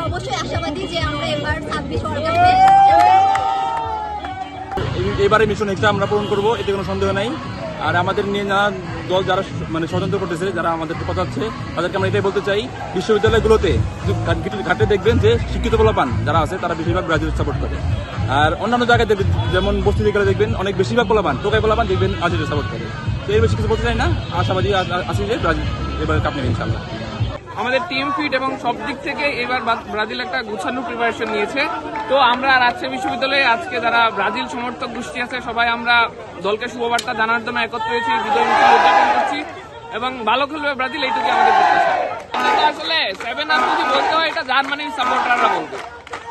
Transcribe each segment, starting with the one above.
অবশ্যই আশাবাদী যে আমরা এবার 26 ওয়ার্ল্ড এবারে মিশন এক্সট্রা আমরা পূরণ করবো, এতে কোনো সন্দেহ নাই। আর আমাদের নিয়ে যারা দল যারা মানে ষড়যন্ত্র করতেছে, যারা আমাদেরকে পচাচ্ছে, তাদেরকে আমরা এটাই বলতে চাই, বিশ্ববিদ্যালয়গুলোতে ঘাটে দেখবেন যে শিক্ষিত পোলাপান যারা আছে তারা বেশিরভাগ ব্রাজিল সাপোর্ট করে। আর অন্যান্য জায়গায় দেখবেন, যেমন বস্তিতে গেলে দেখবেন অনেক বেশিরভাগ পোলাপান, টোকাই পোলাপান দেখবেন ব্রাজিল সাপোর্ট করে। তো এর বেশি কিছু বলতে চাই না, আশাবাদী আছি যে ব্রাজিল এবার কাপ নেবে ইনশাআল্লাহ। আমাদের টিম ফিট এবং সব দিক থেকে এবার ব্রাজিল একটা গুছানো প্রিপারেশন নিয়েছে। তো আমরা রাজশাহী বিশ্ববিদ্যালয়ে আজকে যারা ব্রাজিল সমর্থক গোষ্ঠী আছে সবাই আমরা দলকে শুভবার্তা জানার জন্য একত্র হয়েছি, বিজয় মিছিল উদযাপন করছি এবং ভালো খেলবে ব্রাজিল, এইটুকুই আমাদের প্রত্যাশা। আমরা তো আসলে 7 আপ যদি বলতে হয় এটা জার্মানির সাপোর্টাররা বলবে,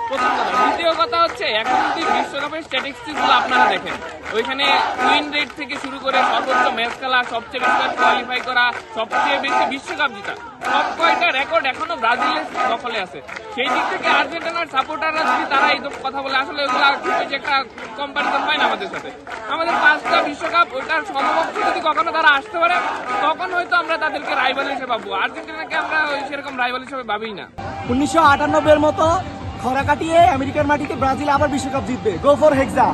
প্রথম কথা। দ্বিতীয় কথা হচ্ছে এখন যদি বিশ্বকাপের স্ট্যাটিস্টিক্স গুলো আপনারা দেখেন, ওইখানে উইন রেট থেকে শুরু করে সর্বোচ্চ ম্যাচ খেলা, সবচেয়ে বেশি কোয়ালিফাই করা, সবচেয়ে বেশি বিশ্বকাপ জিতা, সব কয়টা রেকর্ড এখনো ব্রাজিলের দখলে আছে। সেই দিক থেকে আর্জেন্টিনার সাপোর্টাররা যদি তারা এই কথা বলে, আসলে ওগুলা একটা কম্পারিজন হয় না আমাদের সাথে। আমাদের 5টা বিশ্বকাপ, ওইটার সমপক্ষে যদি কখনো তারা আসতে পারে তখন হয়তো আমরা তাদেরকে রাইভাল হিসেবে ভাববো। আর্জেন্টিনাকে আমরা সেরকম রাইভাল হিসেবে ভাবিই না। 1998 মতো খরা কাটিয়ে আমেরিকার মাটিতে ব্রাজিল আবার বিশ্বকাপ জিতবে। Go for hexa.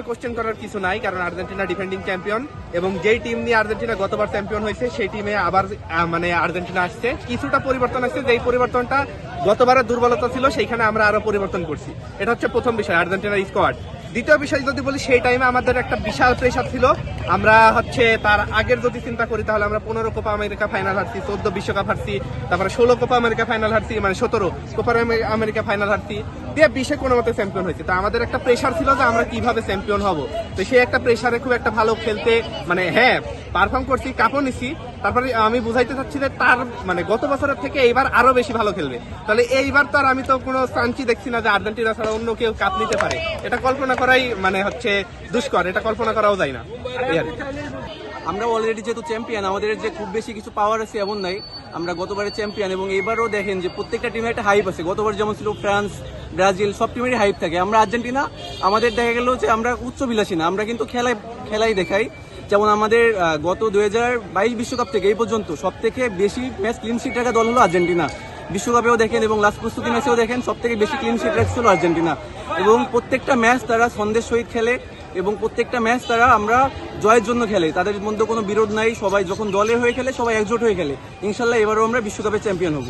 কোশ্চেন করার কিছু নাই, কারণ আর্জেন্টিনা ডিফেন্ডিং চ্যাম্পিয়ন এবং যেই টিম নিয়ে আর্জেন্টিনা গতবার চ্যাম্পিয়ন হয়েছে সেই টিমে আবার মানে আর্জেন্টিনা আসছে। কিছুটা পরিবর্তন আসছে, যেই পরিবর্তনটা গতবারের দুর্বলতা ছিল সেইখানে আমরা আরো পরিবর্তন করছি। এটা হচ্ছে প্রথম বিষয়, আর্জেন্টিনার স্কোয়াড। দ্বিতীয় বিষয় যদি বলি, সেই টাইমে আমাদের একটা বিশাল প্রেশার ছিল। আমরা হচ্ছে তার আগের যদি চিন্তা করি তাহলে আমরা 15 কোপা আমেরিকা ফাইনাল হারছি, 14 বিশ্বকাপ হারছি, তারপরে 16 কোপা আমেরিকা ফাইনাল হারছি, মানে 17 কোপা আমেরিকা ফাইনাল হারছি, দিয়ে 20-এ কোনো মতে চ্যাম্পিয়ন হয়েছে। তো আমাদের একটা প্রেশার ছিল যে আমরা কিভাবে চ্যাম্পিয়ন হব। তো সেই একটা প্রেশারে খুব একটা ভালো খেলতে মানে হ্যাঁ পারফর্ম করছি, কাপও নিছি। তারপরে আমি বুঝাইতে চাচ্ছি যে তার মানে গত বছরের থেকে এইবার আরো বেশি ভালো খেলবে। তাহলে এইবার তো আর আমি তো কোনো চান্সই দেখছি না যে আর্জেন্টিনা ছাড়া অন্য কেউ কাপ নিতে পারে। এটা কল্পনা করাই মানে হচ্ছে দুষ্কর, এটা কল্পনা করাও যায় না। আমরা অলরেডি যেহেতু চ্যাম্পিয়ন, আমাদের যে খুব বেশি কিছু পাওয়ার আছে এমন নাই। আমরা গতবারের চ্যাম্পিয়ন এবং এবারও দেখেন যে প্রত্যেকটা টিমের একটা হাইপ আছে। গতবার যেমন ছিল ফ্রান্স, ব্রাজিল, সব টিমেরই হাইপ থাকে। আমরা আর্জেন্টিনা, আমাদের দেখা গেল যে আমরা উচ্চবিলাসী না, আমরা কিন্তু খেলাই দেখাই। যেমন আমাদের গত 2022 বিশ্বকাপ থেকে এই পর্যন্ত সব থেকে বেশি ম্যাচ ক্লিন শিট রাখা দল হলো আর্জেন্টিনা। বিশ্বকাপেও দেখেন এবং লাস্ট প্রস্তুতি ম্যাচেও দেখেন সব থেকে বেশি ক্লিন শিট রাখছিল আর্জেন্টিনা। এবং প্রত্যেকটা ম্যাচ তারা ছন্দের সহিত খেলে এবং প্রত্যেকটা ম্যাচ তারা আমরা জয়ের জন্য খেলে, তাদের মধ্যে কোনো বিরোধ নাই। সবাই যখন দলের হয়ে খেলে সবাই একজোট হয়ে খেলে। ইনশাল্লাহ এবারও আমরা বিশ্বকাপের চ্যাম্পিয়ন হব।